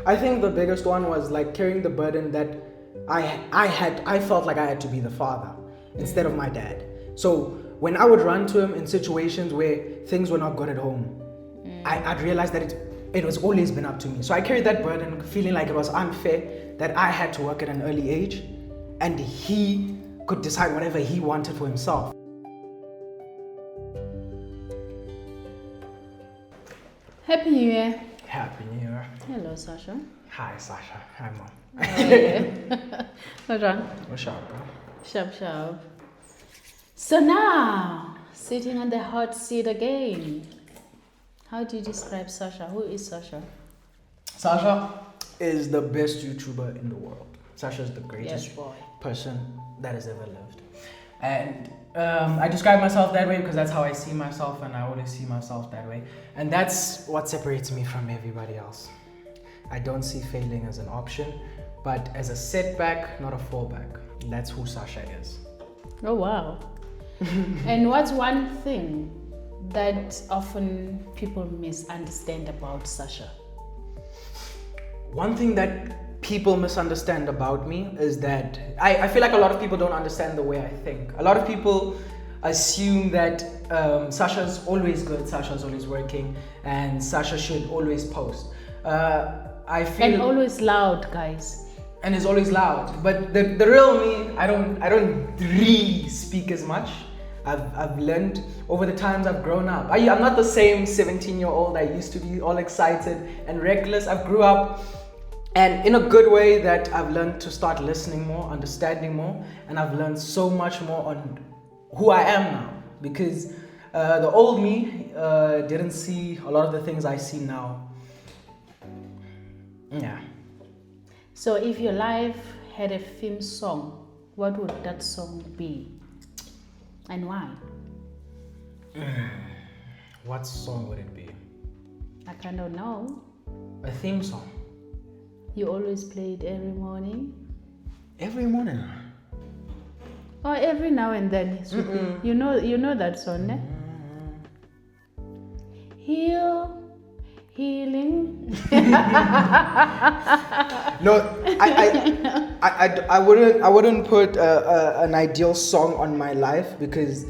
I think the biggest one was like carrying the burden that I felt like I had to be the father instead of my dad. So when I would run to him in situations where things were not good at home, I'd realize that it was always been up to me. So I carried that burden, feeling like it was unfair that I had to work at an early age and he could decide whatever he wanted for himself. Happy New Year. Happy New Year. Hello, Sasha. Hi, Sasha. Hi, Mom. What's wrong? What's up, bro? Sharp. So now, sitting on the hot seat again. How do you describe Sasha? Who is Sasha? Sasha is the best YouTuber in the world. Sasha is the greatest person that has ever lived. And I describe myself that way because that's how I see myself, and I always see myself that way. And that's what separates me from everybody else. I don't see failing as an option, but as a setback, not a fallback. And that's who Sasha is. Oh, wow. And what's one thing that often people misunderstand about Sasha? One thing that people misunderstand about me is that I feel like a lot of people don't understand the way I think. A lot of people assume that Sasha's always good, Sasha's always working, and Sasha should always post. I feel and always loud, guys. And is always loud. But the real me, I don't really speak as much. I've learned over the times I've grown up. I'm not the same 17-year-old I used to be, all excited and reckless. I grew up, and in a good way, that I've learned to start listening more, understanding more, and I've learned so much more on who I am now. Because the old me didn't see a lot of the things I see now. Yeah. So if your life had a theme song, what would that song be? And why? What song would it be? I kind of know. A theme song. You always play it every morning? Every morning. Or every now and then. You know that song, eh? Healing. No, I wouldn't put an ideal song on my life because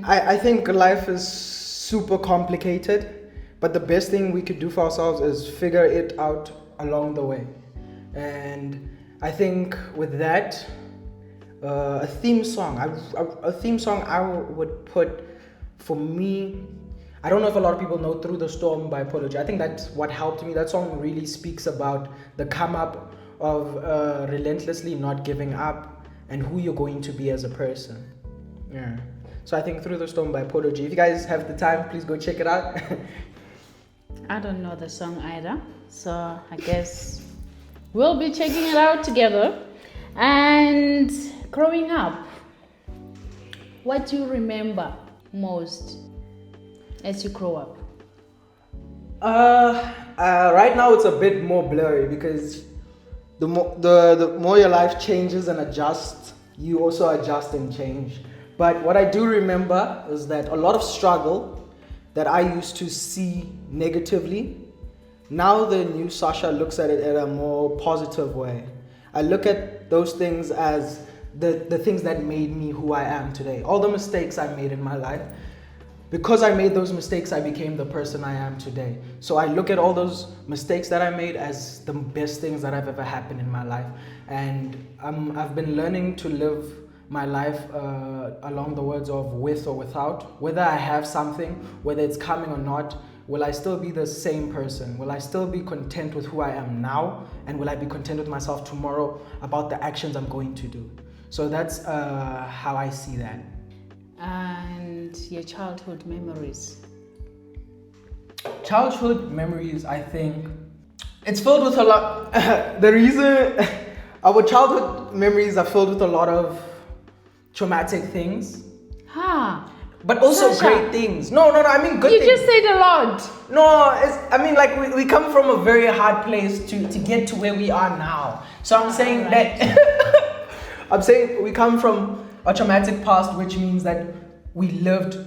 I think life is super complicated, but the best thing we could do for ourselves is figure it out along the way. And I think with that, a theme song I would put, for me, I don't know if a lot of people know Through the Storm by Apology. I think that's what helped me. That song really speaks about the come up of relentlessly not giving up and who you're going to be as a person. Yeah. So I think Through the Storm by Apology. If you guys have the time, please go check it out. I don't know the song either, so I guess we'll be checking it out together. And growing up, what do you remember most as you grow up? Right now it's a bit more blurry because the more your life changes and adjusts, you also adjust and change. But what I do remember is that a lot of struggle that I used to see negatively, now the new Sasha looks at it in a more positive way. I look at those things as the things that made me who I am today. All the mistakes I made in my life, because I made those mistakes, I became the person I am today. So I look at all those mistakes that I made as the best things that have ever happened in my life. And I've been learning to live my life along the words of with or without. Whether I have something, whether it's coming or not, will I still be the same person? Will I still be content with who I am now? And will I be content with myself tomorrow about the actions I'm going to do? So that's how I see that. And your childhood memories? Childhood memories, I think, it's filled with a lot. The reason our childhood memories are filled with a lot of traumatic things. But also Sasha, great things. No, I mean good you things. You just said a lot. No, we come from a very hard place to get to where we are now. So I'm saying that I'm saying we come from a traumatic past, which means that we lived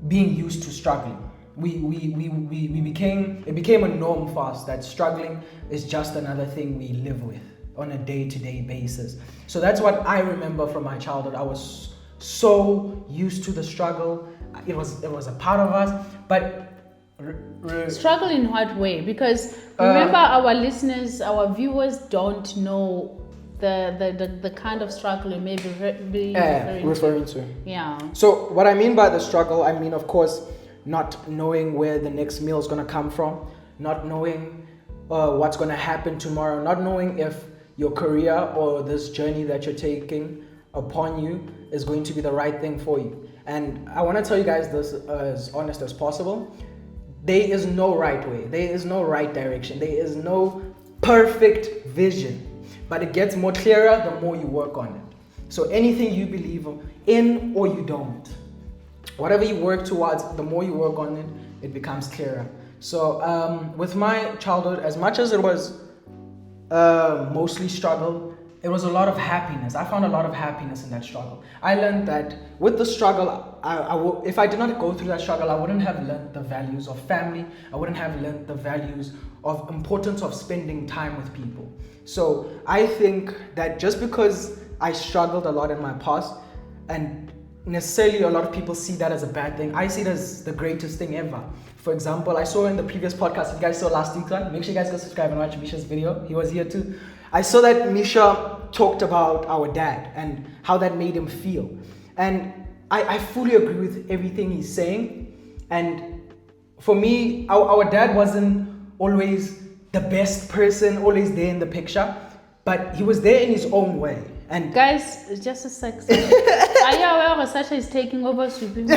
being used to struggling. it became a norm for us that struggling is just another thing we live with on a day-to-day basis. So that's what I remember from my childhood. I was so used to the struggle. It was a part of us, but struggle in what way? Because remember, our listeners, our viewers don't know the kind of struggle you may be referring to. Yeah. So what I mean by the struggle, I mean, of course, not knowing where the next meal is going to come from, not knowing what's going to happen tomorrow, not knowing if your career or this journey that you're taking upon you is going to be the right thing for you. And I want to tell you guys this as honest as possible. There is no right way. There is no right direction. There is no perfect vision. But it gets more clearer the more you work on it. So anything you believe in or you don't, whatever you work towards, the more you work on it, it becomes clearer. So with my childhood, as much as it was mostly struggle, it was a lot of happiness. I found a lot of happiness in that struggle. I learned that with the struggle, if I did not go through that struggle, I wouldn't have learned the values of family. I wouldn't have learned the values of importance of spending time with people. So I think that just because I struggled a lot in my past, and necessarily a lot of people see that as a bad thing, I see it as the greatest thing ever. For example, I saw in the previous podcast, if you guys saw last week's one, make sure you guys go subscribe and watch Misha's video. He was here too. I saw that Misha talked about our dad and how that made him feel. And I fully agree with everything he's saying. And for me, our dad wasn't always the best person, always there in the picture, but he was there in his own way. And guys, just a sec. Are you aware Sasha is taking over sweeping my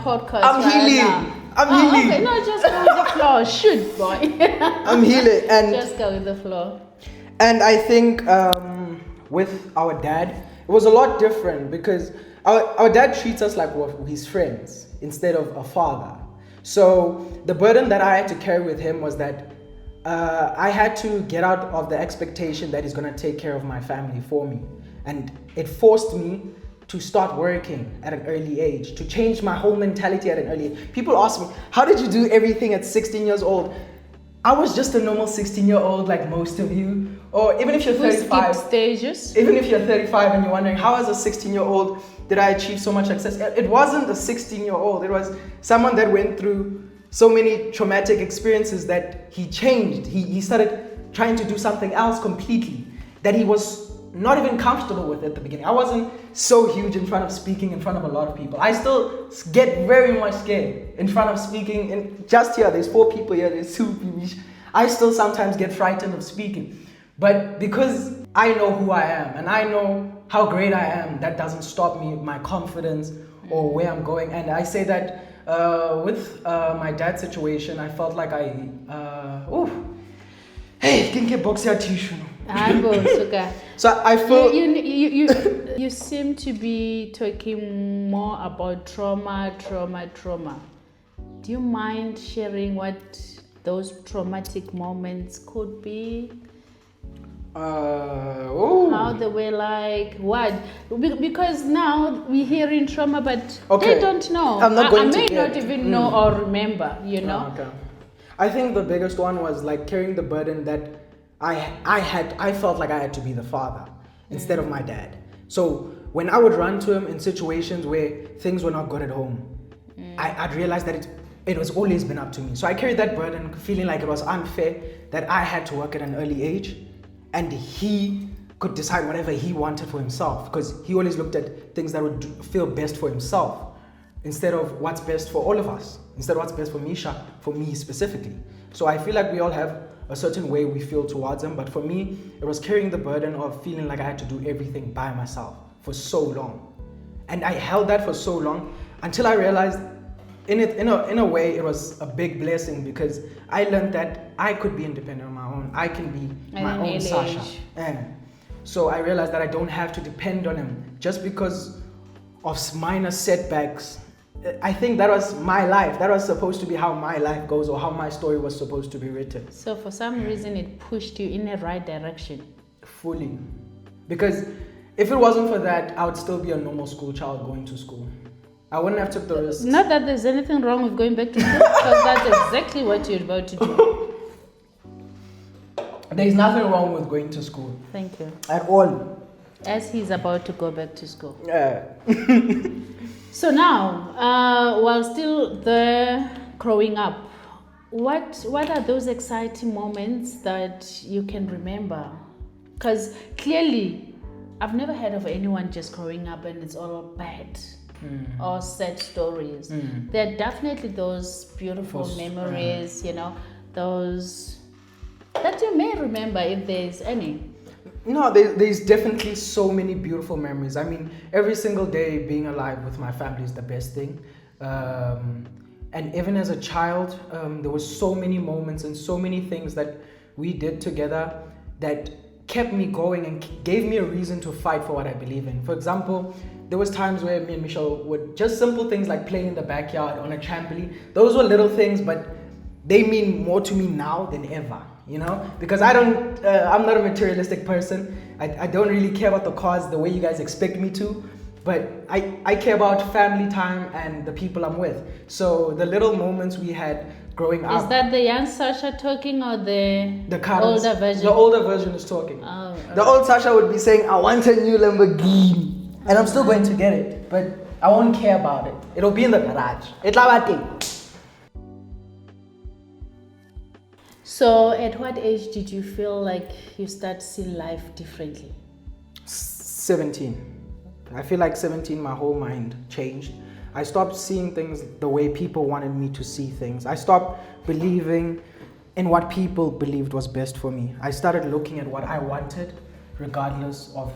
podcast? I'm healing. I'm healing. Okay, no, just go with the flow. Shoot, boy. I'm healing. And just go with the flow. And I think with our dad, it was a lot different because our dad treats us like we're his friends instead of a father. So the burden that I had to carry with him was that I had to get out of the expectation that he's going to take care of my family for me. And it forced me to start working at an early age, to change my whole mentality at an early age. People ask me, how did you do everything at 16 years old? I was just a normal 16-year-old like most of you. Or even if you're 35. Stages. Even if you're 35 and you're wondering, how as a 16-year-old did I achieve so much success? It wasn't a 16-year-old. It was someone that went through so many traumatic experiences that he changed. He started trying to do something else completely that he was not even comfortable with at the beginning. I wasn't so huge in front of speaking in front of a lot of people. I still get very much scared in front of speaking. And just here, there's 4 people here, there's 2 people. I still sometimes get frightened of speaking. But because I know who I am and I know how great I am, that doesn't stop me, my confidence or where I'm going. And I say that with my dad's situation, I felt like hey, can get box tissue. So I feel you seem to be talking more about trauma. Do you mind sharing what those traumatic moments could be? How they were like, what? Because now we're hearing trauma, but they don't know. I may not even know or remember, you know. Okay. I think the biggest one was like carrying the burden that I felt like I had to be the father instead of my dad. So when I would run to him in situations where things were not good at home, I'd realize that it was always been up to me. So I carried that burden, feeling like it was unfair that I had to work at an early age and he could decide whatever he wanted for himself, because he always looked at things that would feel best for himself instead of what's best for all of us, instead of what's best for Misha, for me specifically. So I feel like we all have a certain way we feel towards him, but for me, it was carrying the burden of feeling like I had to do everything by myself for so long. And I held that for so long until I realized in a way it was a big blessing, because I learned that I could be independent on my own. I can be my own Sasha. And so I realized that I don't have to depend on him just because of minor setbacks. I think that was my life. That was supposed to be how my life goes, or how my story was supposed to be written. So for some reason it pushed you in the right direction. Fully. Because if it wasn't for that, I would still be a normal school child going to school. I wouldn't have took the risk. Not that there's anything wrong with going back to school, because that's exactly what you're about to do. There's nothing wrong with going to school. Thank you. At all. As he's about to go back to school. Yeah. So now, while still there growing up, what are those exciting moments that you can remember? Because clearly, I've never heard of anyone just growing up and it's all bad or sad stories. There are definitely those beautiful memories, you know, those that you may remember if there's any. No, there's definitely so many beautiful memories. I mean, every single day being alive with my family is the best thing. And even as a child, there were so many moments and so many things that we did together that kept me going and gave me a reason to fight for what I believe in. For example, there was times where me and Michelle would just simple things like playing in the backyard on a trampoline. Those were little things, but they mean more to me now than ever, you know? Because I'm not a materialistic person. I don't really care about the cars the way you guys expect me to, but I care about family time and the people I'm with. So the little moments we had growing up. Is that the young Sasha talking or the current, older version? The older version is talking. Oh, the old Sasha would be saying, I want a new Lamborghini. And I'm still going to get it, but I won't care about it. It'll be in the garage. So at what age did you feel like you start seeing life differently? 17. I feel like 17, my whole mind changed. I stopped seeing things the way people wanted me to see things. I stopped believing in what people believed was best for me. I started looking at what I wanted, regardless of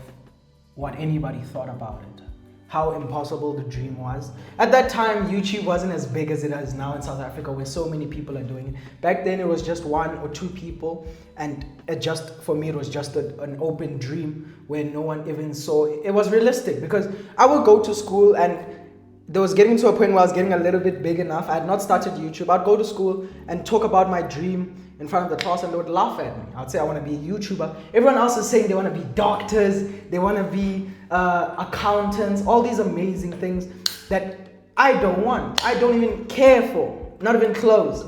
what anybody thought about it. How impossible the dream was. At that time, YouTube wasn't as big as it is now in South Africa, where so many people are doing it. Back then, it was just 1 or 2 people, and for me, it was just an open dream where no one even saw it. It was realistic because I would go to school, and there was getting to a point where I was getting a little bit big enough. I had not started YouTube. I'd go to school and talk about my dream in front of the class, and they would laugh at me. I'd say I want to be a YouTuber. Everyone else is saying they want to be doctors, they want to be accountants, all these amazing things that I don't want. I don't even care for, not even close.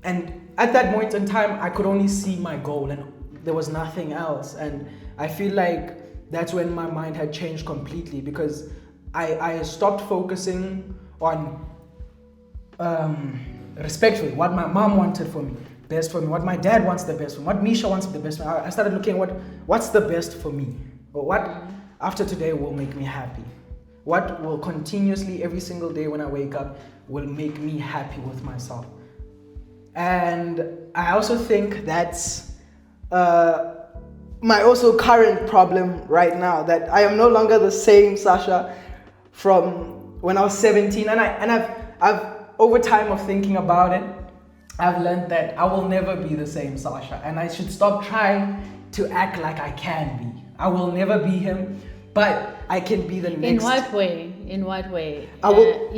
And at that point in time, I could only see my goal and there was nothing else. And I feel like that's when my mind had changed completely, because I stopped focusing on respectfully what my mom wanted for me, best for me, what my dad wants the best for me, what Misha wants the best for me. I started looking at what's the best for me, or what after today will make me happy, what will continuously every single day when I wake up will make me happy with myself. And I also think that's my also current problem right now, that I am no longer the same Sasha from when I was 17, and I've over time of thinking about it, I've learned that I will never be the same Sasha, and I should stop trying to act like I can be. I will never be him, but I can be the next. In what way? In what way? I will.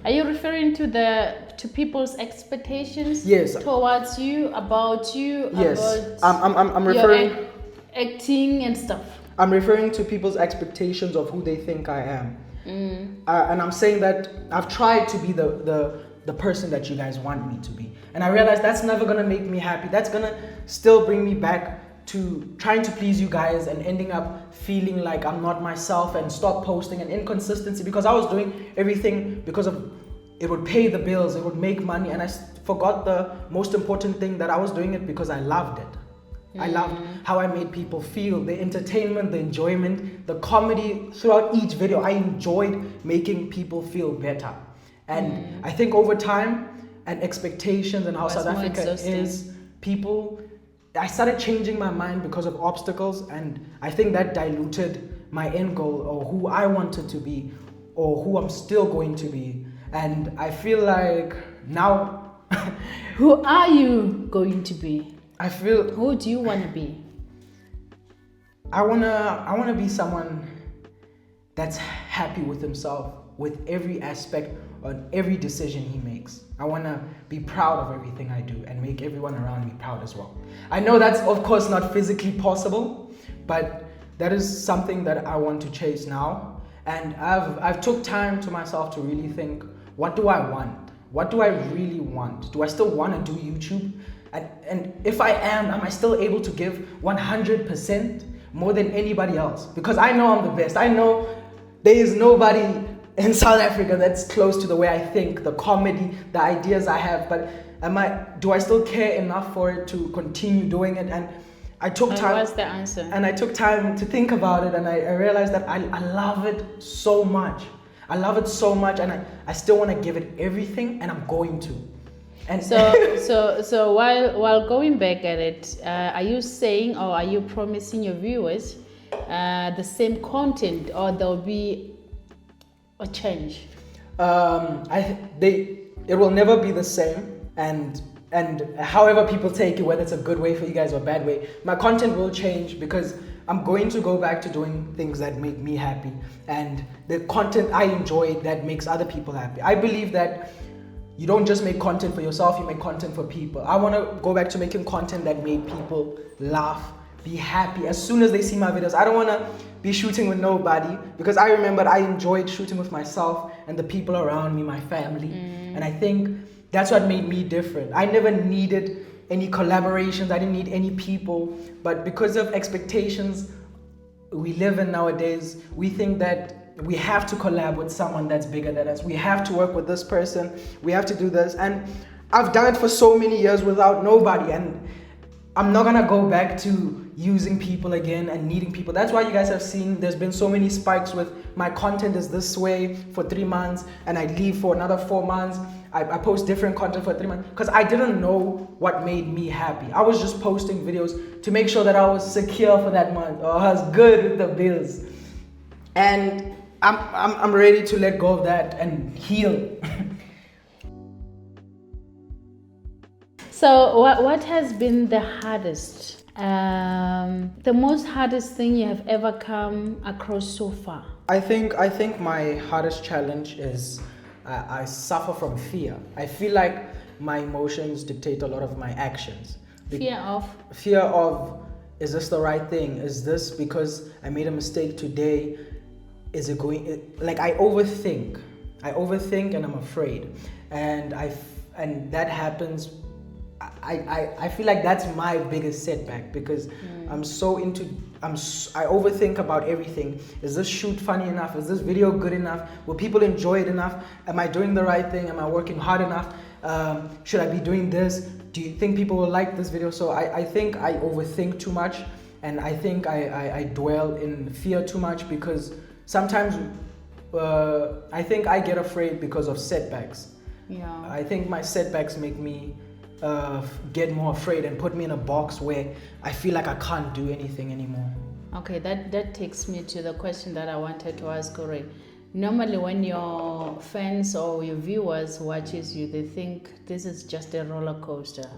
Are you referring to people's expectations? Yes. Towards you, about you? Yes. About I'm referring. your acting and stuff. I'm referring to people's expectations of who they think I am. And I'm saying that I've tried to be the person that you guys want me to be. And I realize that's never gonna make me happy. That's gonna still bring me back to trying to please you guys and ending up feeling like I'm not myself and stop posting, and inconsistency, because I was doing everything because of it would pay the bills, it would make money, and I forgot the most important thing, that I was doing it because I loved it. I loved how I made people feel, the entertainment, the enjoyment, the comedy throughout each video. I enjoyed making people feel better. And I think over time and expectations and how South Africa is, I started changing my mind because of obstacles, and I think that diluted my end goal, or who I wanted to be, or who I'm still going to be. And I feel like now Who are you going to be? Who do you want to be? I wanna be someone that's happy with himself, with every aspect on every decision he makes. I wanna be proud of everything I do and make everyone around me proud as well. I know that's of course not physically possible, but that is something that I want to chase now. And I've took time to myself to really think, what do I want? What do I really want? Do I still want to do YouTube? And if I am I still able to give 100% more than anybody else? Because I know I'm the best. I know there is nobody in South Africa that's close to the way I think, the comedy, the ideas I have. But do I still care enough for it to continue doing it? And I took time. What's the answer? And I took time to think about it, and I realized that I love it so much. I love it so much, and I still want to give it everything, and I'm going to. And so while going back at it, are you saying, or are you promising your viewers the same content, or there'll be a change? It will never be the same, and however people take it, whether it's a good way for you guys or a bad way, my content will change because I'm going to go back to doing things that make me happy and the content I enjoy that makes other people happy. I believe that you don't just make content for yourself, you make content for people. I want to go back to making content that made people laugh, be happy as soon as they see my videos. I don't want to be shooting with nobody because I remember I enjoyed shooting with myself and the people around me, my family. And I think that's what made me different. I never needed any collaborations. I didn't need any people. But because of expectations we live in nowadays, we think that we have to collab with someone that's bigger than us. We have to work with this person. We have to do this. And I've done it for so many years without nobody. And I'm not gonna go back to using people again and needing people. That's why you guys have seen there's been so many spikes with my content is this way for 3 months and I leave for another 4 months. I post different content for 3 months because I didn't know what made me happy. I was just posting videos to make sure that I was secure for that month or I was good with the bills. And I'm ready to let go of that and heal. So what has been the hardest, the most hardest thing you have ever come across so far? I think my hardest challenge is I suffer from fear. I feel like my emotions dictate a lot of my actions. Fear of? Fear of, is this the right thing? Is this because I made a mistake today? Is it going, like I overthink and I'm afraid. And that happens. I feel like that's my biggest setback because I'm so into, I overthink about everything. Is this shoot funny enough? Is this video good enough? Will people enjoy it enough? Am I doing the right thing? Am I working hard enough? Should I be doing this? Do you think people will like this video? So I think I overthink too much, and I think I dwell in fear too much because sometimes I think I get afraid because of setbacks. Yeah. I think my setbacks make me get more afraid and put me in a box where I feel like I can't do anything anymore. Okay, that takes me to the question that I wanted to ask already. Normally when your fans or your viewers watches you, they think this is just a roller coaster.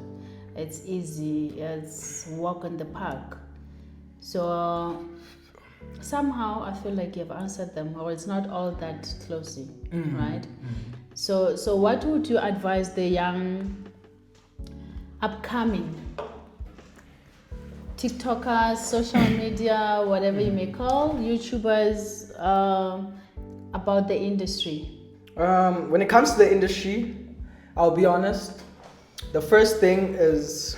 It's easy, it's walk in the park. So somehow I feel like you've answered them, or it's not all that closely, right? So what would you advise the young upcoming TikTokers, social media, whatever you may call, YouTubers, about the industry? When it comes to the industry, I'll be honest, the first thing is,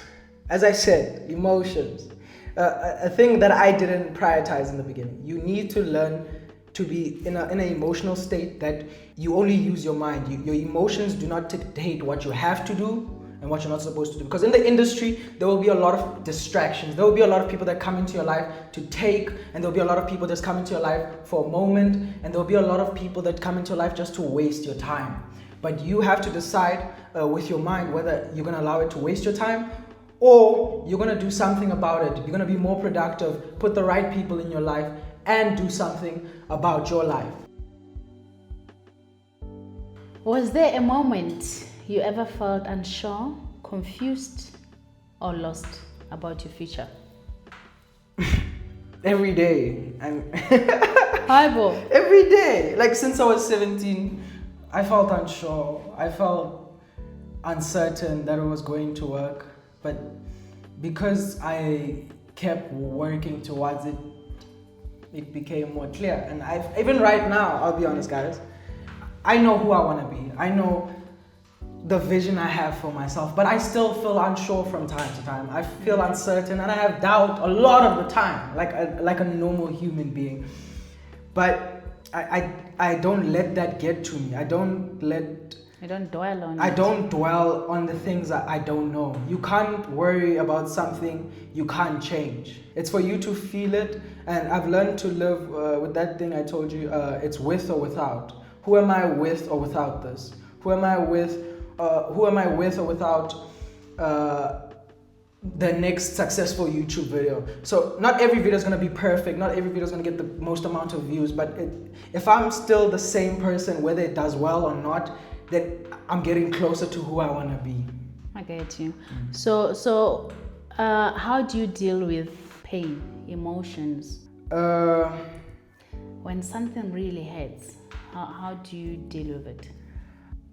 as I said, emotions. A thing that I didn't prioritize in the beginning. You need to learn to be in an emotional state that you only use your mind. Your emotions do not dictate what you have to do and what you're not supposed to do. Because in the industry, there will be a lot of distractions. There will be a lot of people that come into your life to take, and there'll be a lot of people that come into your life for a moment, and there'll be a lot of people that come into your life just to waste your time. But you have to decide with your mind whether you're gonna allow it to waste your time or you're gonna do something about it. You're gonna be more productive, put the right people in your life, and do something about your life. Was there a moment you ever felt unsure, confused, or lost about your future? Every day. Bible. Every day. Like since I was 17, I felt unsure. I felt uncertain that it was going to work. But because I kept working towards it, it became more clear. And even right now, I'll be honest, guys, I know who I want to be. I know the vision I have for myself, but I still feel unsure from time to time. I feel uncertain and I have doubt a lot of the time, like a normal human being. But I don't let that get to me. I don't dwell on the things that I don't know. You can't worry about something you can't change. It's for you to feel it, and I've learned to live with that thing I told you. It's with or without. Who am I with or without this? Who am I with or without the next successful YouTube video? So not every video is going to be perfect. Not every video is going to get the most amount of views. But if I'm still the same person, whether it does well or not, then I'm getting closer to who I want to be. I get you. So how do you deal with pain, emotions? When something really hurts, how do you deal with it?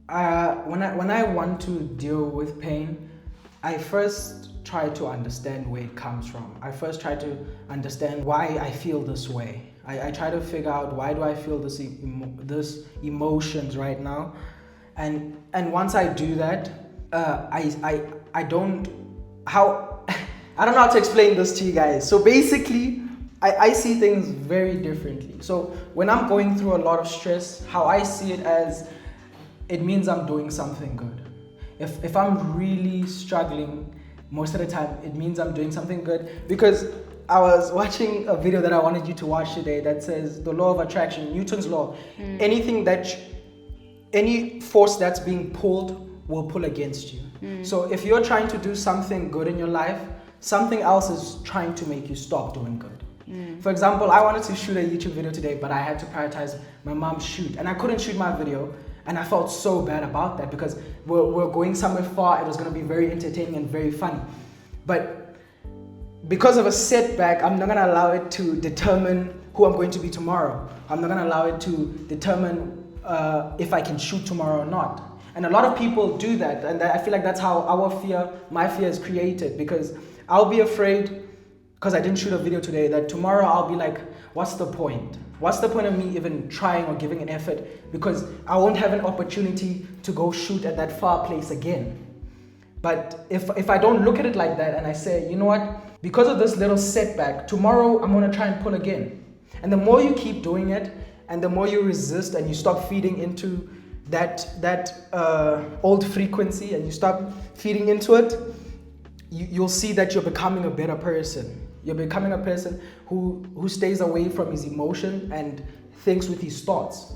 When I want to deal with pain, I first try to understand where it comes from. I first try to understand why I feel this way. I try to figure out, why do I feel this emotions right now, and once I do that, I don't know how to explain this to you guys. So basically, I see things very differently. So when I'm going through a lot of stress, how I see it as, it means I'm doing something good. If I'm really struggling, most of the time, it means I'm doing something good. Because I was watching a video that I wanted you to watch today that says the law of attraction, Newton's law. Any force that's being pulled will pull against you. So if you're trying to do something good in your life, something else is trying to make you stop doing good. For example, I wanted to shoot a YouTube video today, but I had to prioritize my mom's shoot, and I couldn't shoot my video. And I felt so bad about that because we're going somewhere far. It was going to be very entertaining and very funny. But because of a setback, I'm not going to allow it to determine who I'm going to be tomorrow. I'm not going to allow it to determine if I can shoot tomorrow or not. And a lot of people do that. And I feel like that's how my fear is created, because I'll be afraid, because I didn't shoot a video today, that tomorrow I'll be like, what's the point? What's the point of me even trying or giving an effort? Because I won't have an opportunity to go shoot at that far place again. But if I don't look at it like that and I say, you know what? Because of this little setback, tomorrow I'm going to try and pull again. And the more you keep doing it, and the more you resist and you stop feeding into that old frequency, and you stop feeding into it, you'll see that you're becoming a better person. You're becoming a person who stays away from his emotion and thinks with his thoughts.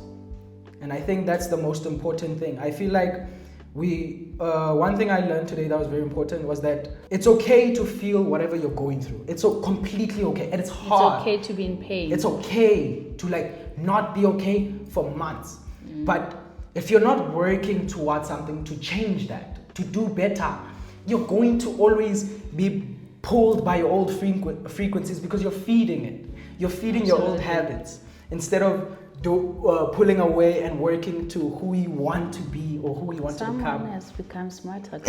And I think that's the most important thing. I feel like one thing I learned today that was very important was that it's okay to feel whatever you're going through. It's so completely okay. And it's hard. It's okay to be in pain. It's okay to not be okay for months. But if you're not working towards something to change that, to do better, you're going to always be pulled by your old frequencies, because you're feeding it. You're feeding your old habits instead of pulling away and working to who you want to be or who you want to become. Someone has become smarter.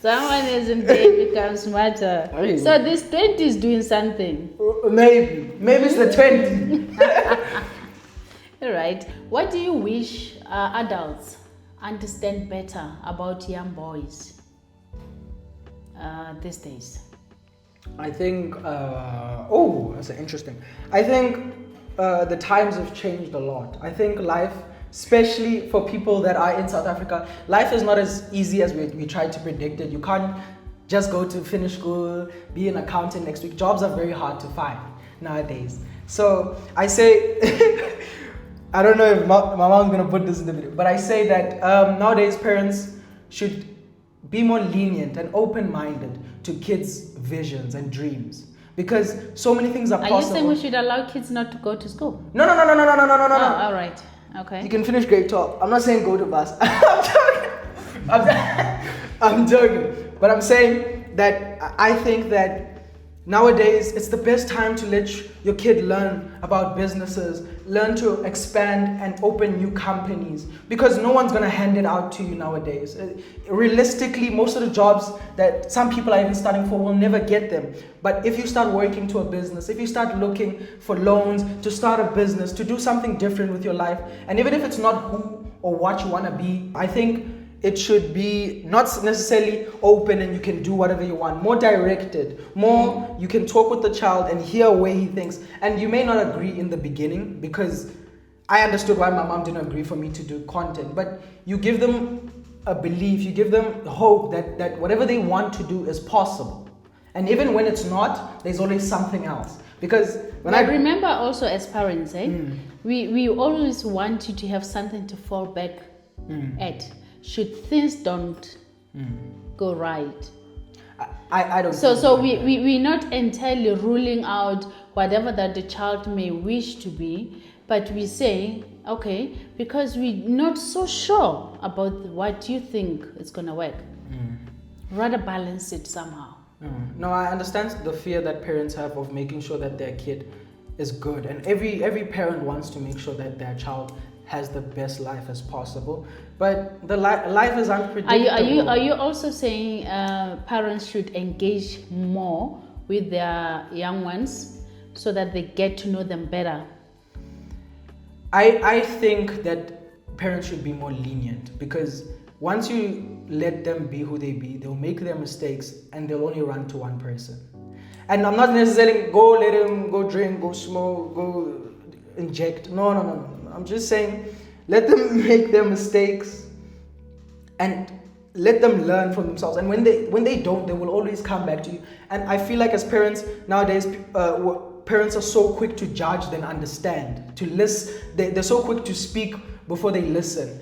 Someone has indeed become smarter. Really? So this 20 is doing something. Maybe it's the 20. All right. What do you wish adults understand better about young boys these days? I think, that's interesting. I think the times have changed a lot. I think life, especially for people that are in South Africa, life is not as easy as we tried to predict it. You can't just go to finish school, be an accountant next week. Jobs are very hard to find nowadays. So I say, I don't know if my mom's going to put this in the video, but I say that nowadays parents should be more lenient and open-minded to kids' visions and dreams, because so many things are possible. Are you saying we should allow kids not to go to school? No. Oh, all right. Okay. You can finish grade 12. I'm not saying go to bus. I'm joking. But I'm saying that I think that Nowadays, it's the best time to let your kid learn about businesses, learn to expand and open new companies, because no one's going to hand it out to you nowadays. Realistically, most of the jobs that some people are even studying for will never get them. But if you start working to a business, if you start looking for loans to start a business, to do something different with your life, and even if it's not who or what you want to be, I think it should be not necessarily open and you can do whatever you want, more directed, more you can talk with the child and hear where he thinks. And you may not agree in the beginning, because I understood why my mom didn't agree for me to do content, but you give them a belief, you give them hope that whatever they want to do is possible. And even when it's not, there's always something else. Because when I remember also as parents, we always want you to have something to fall back at. Should things don't go right. I don't. So we're not entirely ruling out whatever that the child may wish to be, but we say, okay, because we're not so sure about what you think is gonna work. Rather balance it somehow. No, I understand the fear that parents have of making sure that their kid is good, and every parent wants to make sure that their child has the best life as possible, but the life is unpredictable. Are you also saying parents should engage more with their young ones so that they get to know them better? I think that parents should be more lenient, because once you let them be who they be, they'll make their mistakes and they'll only run to one person. And I'm not necessarily go let them go drink, go smoke, go inject. No. I'm just saying, let them make their mistakes and let them learn from themselves. And when they don't, they will always come back to you. And I feel like as parents nowadays, parents are so quick to judge than understand, to listen. They're so quick to speak before they listen.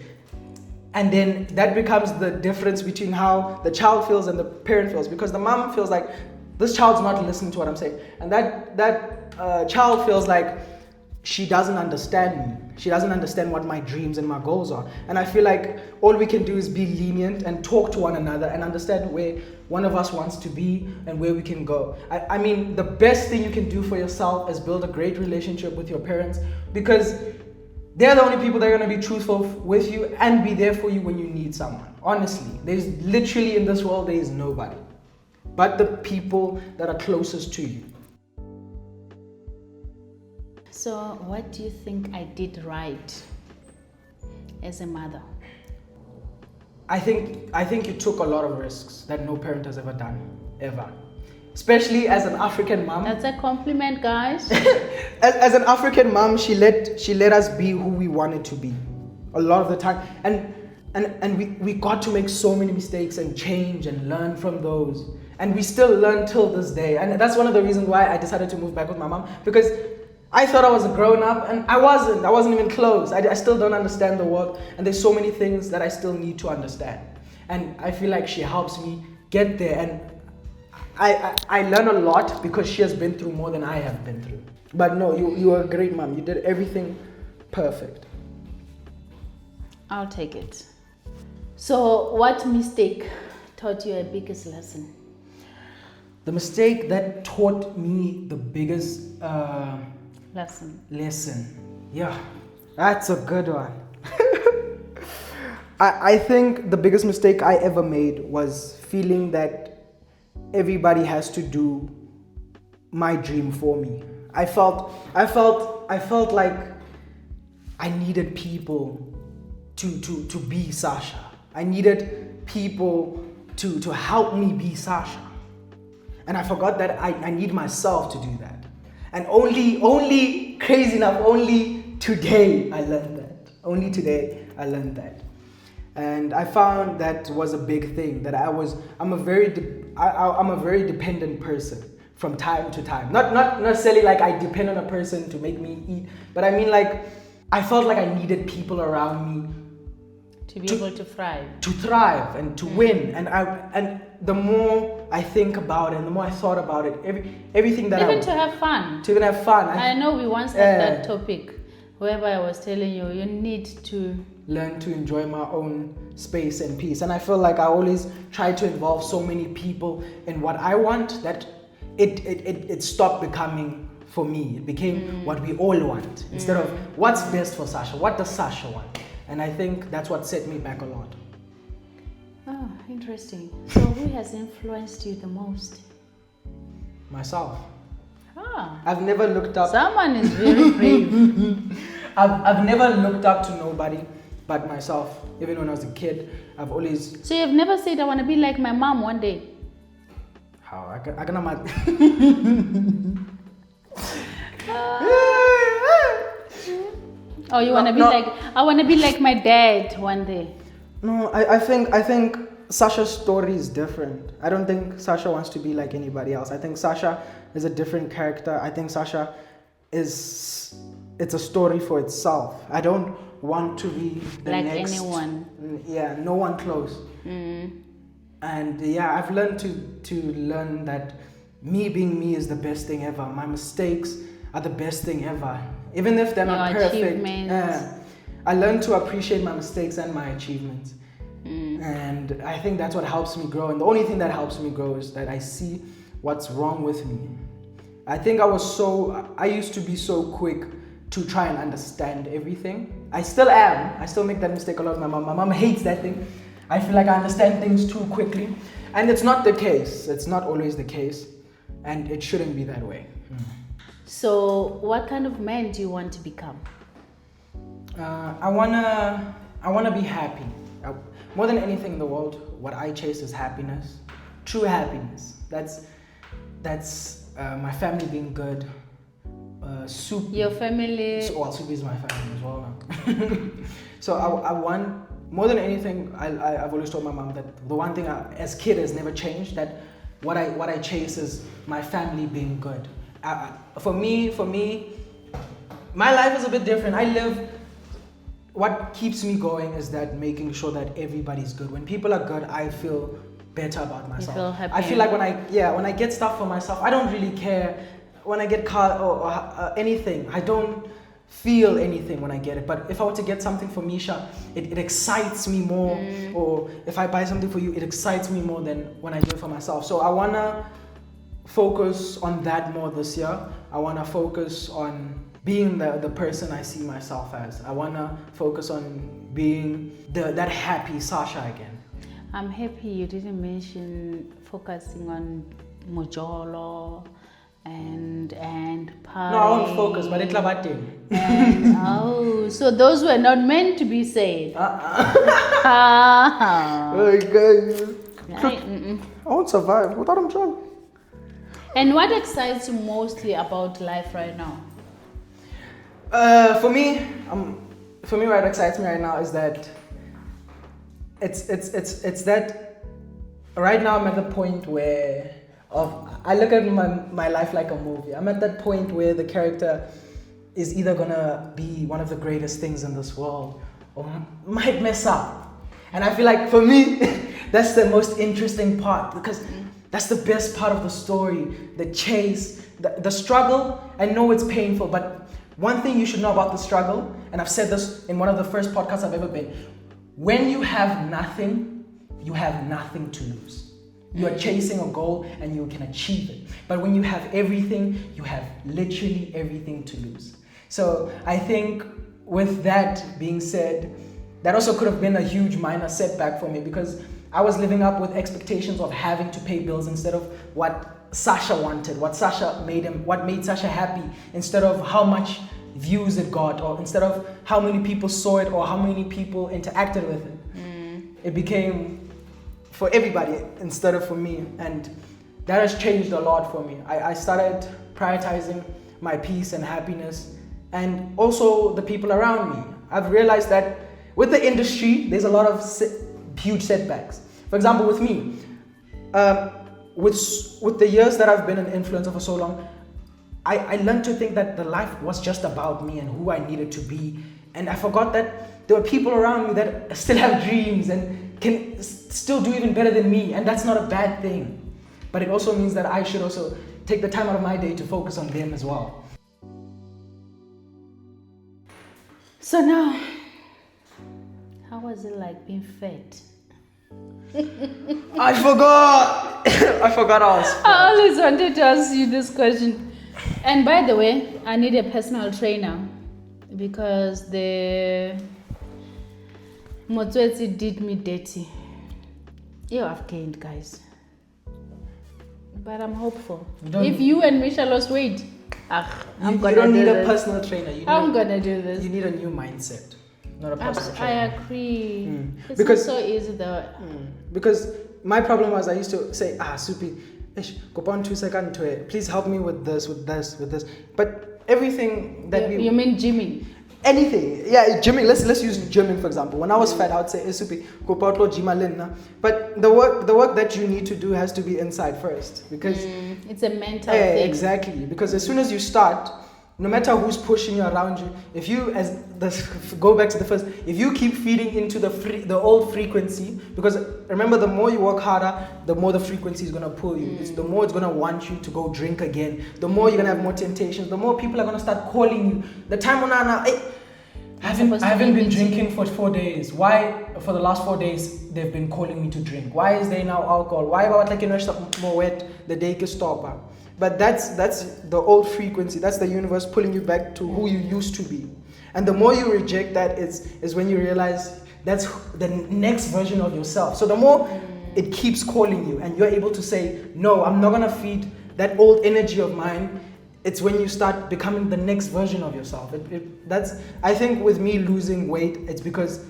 And then that becomes the difference between how the child feels and the parent feels, because the mom feels like this child's not listening to what I'm saying, and that child feels like she doesn't understand me. She doesn't understand what my dreams and my goals are. And I feel like all we can do is be lenient and talk to one another and understand where one of us wants to be and where we can go. I mean, the best thing you can do for yourself is build a great relationship with your parents, because they're the only people that are going to be truthful with you and be there for you when you need someone. Honestly, there's literally in this world, there is nobody but the people that are closest to you. So what do you think I did right as a mother? I think you took a lot of risks that no parent has ever done, ever. Especially as an African mom. That's a compliment, guys. as an African mom, she let us be who we wanted to be a lot of the time. And we got to make so many mistakes and change and learn from those. And we still learn till this day. And that's one of the reasons why I decided to move back with my mom, because I thought I was a grown up and I wasn't even close. I still don't understand the world, and there's so many things that I still need to understand. And I feel like she helps me get there, and I learn a lot because she has been through more than I have been through. But no, you were a great mom. You did everything perfect. I'll take it. So what mistake taught you a biggest lesson? The mistake that taught me the biggest lesson. Yeah, that's a good one. I think the biggest mistake I ever made was feeling that everybody has to do my dream for me. I felt like I needed people to be Sasha. I needed people to help me be Sasha. And I forgot that I need myself to do that. And only crazy enough, only today I learned that. Only today I learned that. And I found that was a big thing, that I'm a very dependent person from time to time. Not necessarily like I depend on a person to make me eat, but I mean like I felt like I needed people around me to be able to thrive. To thrive and to win. And the more I think about it and the more I thought about it, everything that even to have fun. To even have fun. I know we once had that topic whereby I was telling you need to learn to enjoy my own space and peace. And I feel like I always try to involve so many people in what I want that it stopped becoming for me. It became what we all want instead of what's best for Sasha. What does Sasha want? And I think that's what set me back a lot. Oh, interesting. So who has influenced you the most? Myself. Ah, I've never looked up. someone is very brave. I've never looked up to nobody but myself. Even when I was a kid, I've always. So you've never said, I want to be like my mom one day? How I can Or you want to be like, I want to be like my dad one day? No, I think Sasha's story is different. I don't think Sasha wants to be like anybody else. I think Sasha is a different character. I think Sasha it's a story for itself. I don't want to be the like next, anyone. Yeah, no one close. And yeah, I've learned to learn that me being me is the best thing ever. My mistakes are the best thing ever, even if they're not perfect. I learned to appreciate my mistakes and my achievements. And I think that's what helps me grow. And the only thing that helps me grow is that I see what's wrong with me. I think I used to be so quick to try and understand everything. I still am. I still make that mistake a lot. My mom hates that thing. I feel like I understand things too quickly. And it's not the case. It's not always the case. And it shouldn't be that way. So what kind of man do you want to become? I wanna be happy. More than anything in the world, what I chase is happiness, true happiness. That's my family being good. Soup. Your family. Soup is my family as well now. So I want more than anything. I've always told my mom that the one thing as kid has never changed. That what I chase is my family being good. For me, my life is a bit different. What keeps me going is that making sure that everybody's good. When people are good, I feel better about myself. You feel happy. I feel like when I get stuff for myself, I don't really care. When I get car or anything, I don't feel anything when I get it. But if I were to get something for Misha, it excites me more. Or if I buy something for you, it excites me more than when I do it for myself. So I wanna focus on that more this year. I wanna focus on being the person I see myself as. I wanna focus on being that happy Sasha again. I'm happy you didn't mention focusing on Mojolo and party. No, I won't focus, but it's labating. So those were not meant to be said. I won't survive without him trying. And what excites you mostly about life right now? For me, what excites me right now is that it's that right now I'm at the point where I look at my life like a movie. I'm at that point where the character is either gonna be one of the greatest things in this world or might mess up. And I feel like for me, that's the most interesting part because that's the best part of the story, the chase, the struggle. I know it's painful, but one thing you should know about the struggle, and I've said this in one of the first podcasts I've ever been, when you have nothing, you have nothing to lose. You are chasing a goal and you can achieve it. But when you have everything, you have literally everything to lose. So I think with that being said, that also could have been a huge minor setback for me because I was living up with expectations of having to pay bills instead of what Sasha wanted, what made Sasha happy, instead of how much views it got, or instead of how many people saw it or how many people interacted with it. It became for everybody instead of for me, and that has changed a lot for me. I started prioritizing my peace and happiness and also the people around me. I've realized that with the industry, there's a lot of huge setbacks. For example, with me, with the years that I've been an influencer for so long, I learned to think that the life was just about me and who I needed to be. And I forgot that there were people around me that still have dreams and can still do even better than me. And that's not a bad thing. But it also means that I should also take the time out of my day to focus on them as well. So now, how was it like being fed? I forgot! I forgot I was. I always wanted to ask you this question. And by the way, I need a personal trainer because the Motswetsi did me dirty. I've gained, guys. But I'm hopeful. If you and Misha lost weight, you don't need a personal trainer. I'm gonna do this. You need a new mindset, not a personal trainer. I agree. It's Because, not so easy though. Because my problem was I used to say, Supi, go on 2 seconds to it. Please help me with this. But everything that You mean gymming? Anything, yeah, gymming. Let's use gymming for example. When I was fat, I would say, "Supi, go potlo gymalina." But the work that you need to do has to be inside first because it's a mental thing. Exactly. Because as soon as you start, no matter who's pushing you around you, if you go back to the first, if you keep feeding into the old frequency, because remember, the more you work harder, the more the frequency is gonna pull you. The more it's gonna want you to go drink again. The more you're gonna have more temptations. The more people are gonna start calling you. The time when I haven't been drinking for 4 days. Why? For the last 4 days, they've been calling me to drink. Why is there now alcohol? Why about more wet? The day can stop. But that's the old frequency. That's the universe pulling you back to who you used to be. And the more you reject that is when you realize that's the next version of yourself. So the more it keeps calling you and you're able to say, no, I'm not going to feed that old energy of mine. It's when you start becoming the next version of yourself. I think with me losing weight, it's because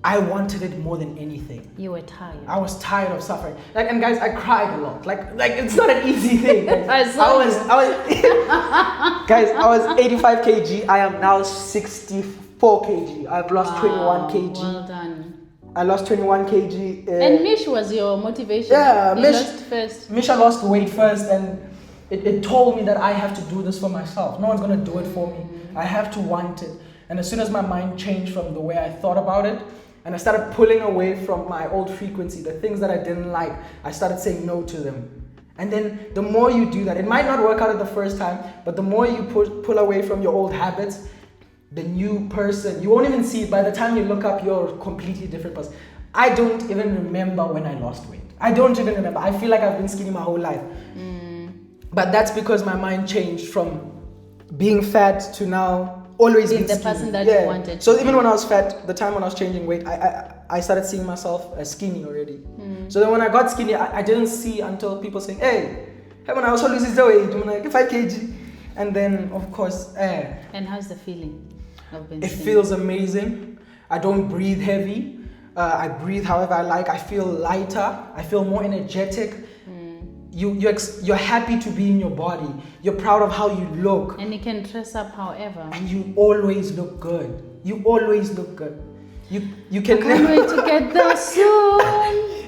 I wanted it more than anything. You were tired. I was tired of suffering. And guys, I cried a lot. Like it's not an easy thing. Guys, I was guys, I was 85 kg. I am now 64 kg. I've lost 21 kg. Well done. I lost 21 kg. And Mish was your motivation. Yeah, Misha lost weight first, and it told me that I have to do this for myself. No one's gonna do it for me. I have to want it. And as soon as my mind changed from the way I thought about it, and I started pulling away from my old frequency, the things that I didn't like, I started saying no to them. And then the more you do that, it might not work out at the first time, but the more you pull away from your old habits, the new person, you won't even see it. By the time you look up, you're a completely different person. I don't even remember when I lost weight. I don't even remember. I feel like I've been skinny my whole life. But that's because my mind changed from being fat to now always being the skinny. person that you wanted. So even when I was fat, the time when I was changing weight, I started seeing myself as skinny already. So then when I got skinny, I didn't see until people saying, hey, when I was losing the weight, I'm like 5 kg. And then of course, And how's the feeling of being skinny? It feels amazing. I don't breathe heavy. I breathe however I like. I feel lighter. I feel more energetic. You're happy to be in your body. You're proud of how you look. And you can dress up however. And you always look good. You always look good. You can I can't wait to get there soon.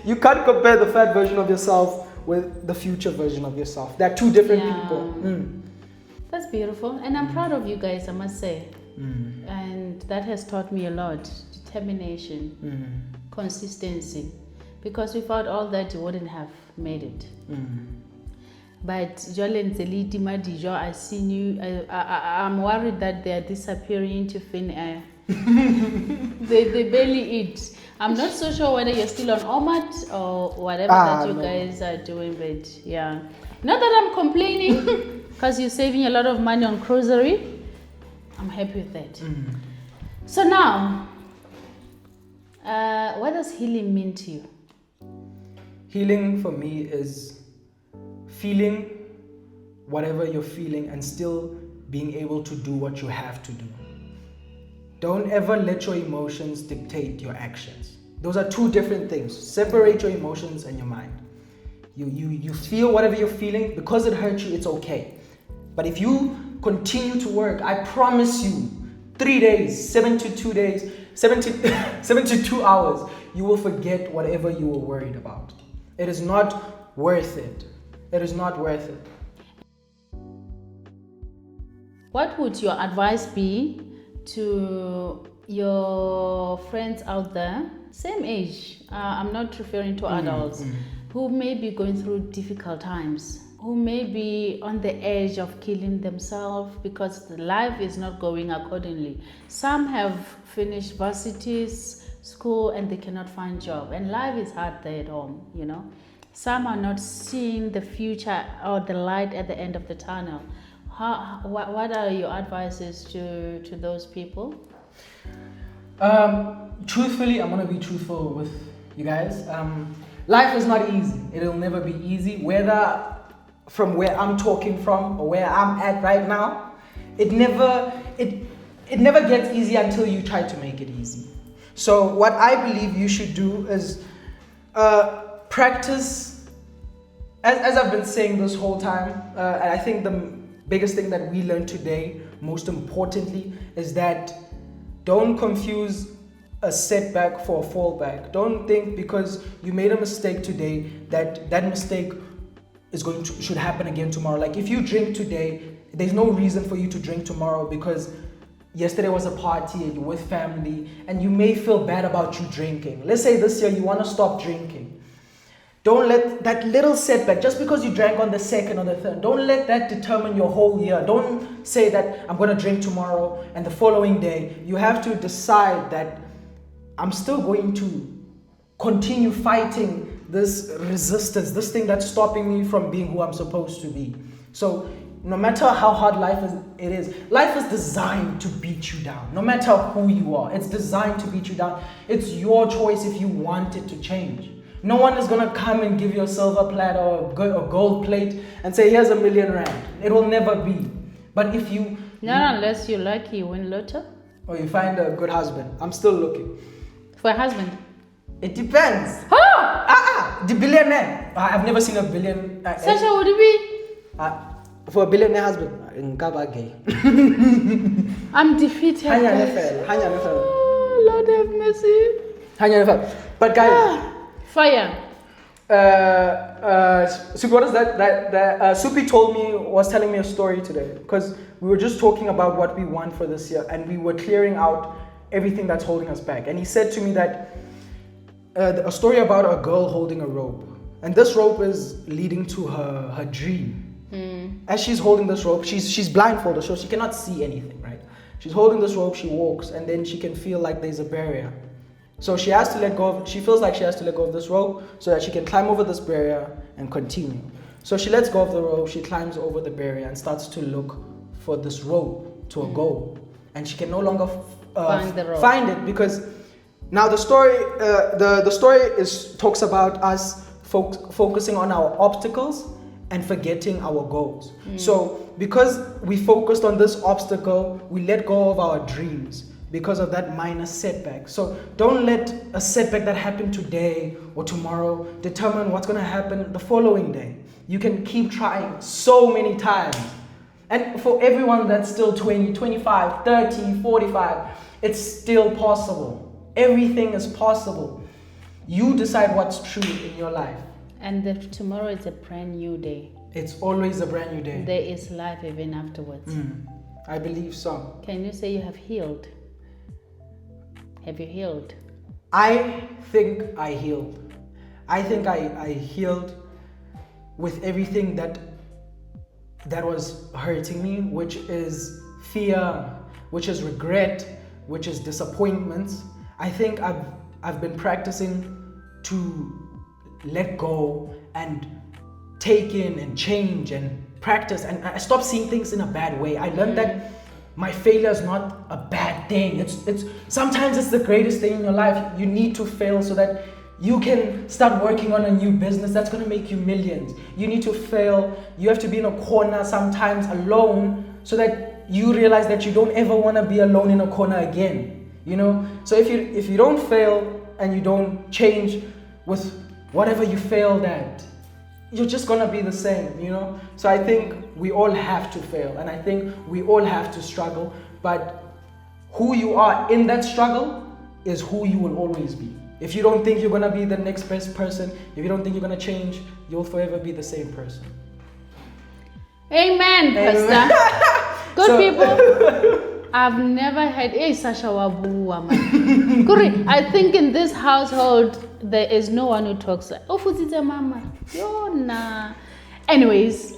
You can't compare the fat version of yourself with the future version of yourself. They're two different people. That's beautiful. And I'm proud of you guys, I must say. And that has taught me a lot. Determination, consistency. Because without all that, you wouldn't have made it. But Jolene Zeliti Madijo, I seen you. I'm worried that they are disappearing into thin air. they barely eat. I'm not so sure whether you're still on OMAT or whatever that you guys are doing, but yeah. Not that I'm complaining, because you're saving a lot of money on grocery. I'm happy with that. So now, what does healing mean to you? Healing for me is feeling whatever you're feeling and still being able to do what you have to do. Don't ever let your emotions dictate your actions. Those are two different things. Separate your emotions and your mind. You feel whatever you're feeling. Because it hurts you, it's okay. But if you continue to work, I promise you, 3 days, 72 days, 72 hours, you will forget whatever you were worried about. It is not worth it. It is not worth it. What would your advice be to your friends out there, same age? I'm not referring to adults who may be going through difficult times, who may be on the edge of killing themselves because life is not going accordingly. Some have finished varsities, school, and they cannot find job, and life is hard there at home, you know. some are not seeing the future or the light at the end of the tunnel. What are your advices to those people? Truthfully, I'm gonna be truthful with you guys. Life is not easy. It'll never be easy. Whether from where I'm talking from or where I'm at right now, it never gets easy until you try to make it easy. So what I believe you should do is practice, as I've been saying this whole time, and I think the biggest thing that we learned today, most importantly, is that don't confuse a setback for a fallback. Don't think because you made a mistake today that mistake should happen again tomorrow. Like if you drink today, there's no reason for you to drink tomorrow because yesterday was a party and you're with family and you may feel bad about you drinking. Let's say this year you want to stop drinking. Don't let that little setback, just because you drank on the 2nd or the 3rd, don't let that determine your whole year. Don't say that I'm going to drink tomorrow and the following day. You have to decide that I'm still going to continue fighting this resistance, this thing that's stopping me from being who I'm supposed to be. So no matter how hard life is designed to beat you down. No matter who you are, it's designed to beat you down. It's your choice if you want it to change. No one is going to come and give you a silver platter or a gold plate and say, here's R1 million. It will never be. But if you... Not unless you're lucky, you win lotto. Or you find a good husband. I'm still looking. For a husband? It depends. The billionaire. I've never seen a billion... Sasha, would it be? For a billionaire husband, in gay. I'm defeated. Oh, Lord have mercy. But guys... Fire. So what is that Supi was telling me a story today because we were just talking about what we want for this year and we were clearing out everything that's holding us back. And he said to me that a story about a girl holding a rope, and this rope is leading to her dream. As she's holding this rope, she's blindfolded, so she cannot see anything, right? She's holding this rope, she walks, and then she can feel like there's a barrier. So she has to let go of, she feels like she has to let go of this rope so that she can climb over this barrier and continue. So she lets go of the rope, she climbs over the barrier and starts to look for this rope to a goal. And she can no longer find it because now the story talks about us focusing on our obstacles and forgetting our goals. So because we focused on this obstacle, we let go of our dreams because of that minor setback. So don't let a setback that happened today or tomorrow determine what's gonna happen the following day. You can keep trying so many times. And for everyone that's still 20, 25, 30, 45, it's still possible. Everything is possible. You decide what's true in your life. And tomorrow is a brand new day. It's always a brand new day. There is life even afterwards. I believe so. Can you say you have healed? Have you healed? I think I healed. I think I healed with everything that was hurting me, which is fear, which is regret, which is disappointments. I think I've been practicing to let go and take in and change and practice, and I stopped seeing things in a bad way. I learned that my failure is not a bad thing. It's sometimes it's the greatest thing in your life. You need to fail so that you can start working on a new business that's going to make you millions. You need to fail. You have to be in a corner sometimes alone so that you realize that you don't ever want to be alone in a corner again. You know? So if you don't fail and you don't change with whatever you failed at, you're just gonna be the same, you know? So I think we all have to fail, and I think we all have to struggle, but who you are in that struggle is who you will always be. If you don't think you're gonna be the next best person, if you don't think you're gonna change, you'll forever be the same person. Amen, Pastor. Good people. I've never had a Sasha Wabuwa man. Kuri, I think in this household there is no one who talks like, oh, Fuzita mama. Yo, nah. Anyways,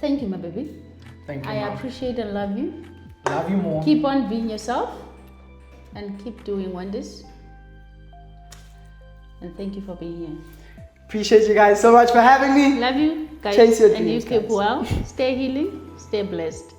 thank you, my baby. Thank you. I appreciate and love you. Love you more. Keep on being yourself and keep doing wonders. And thank you for being here. Appreciate you guys so much for having me. Love you guys. Chase your and you dreams, keep guys. well. Stay healing. Stay blessed.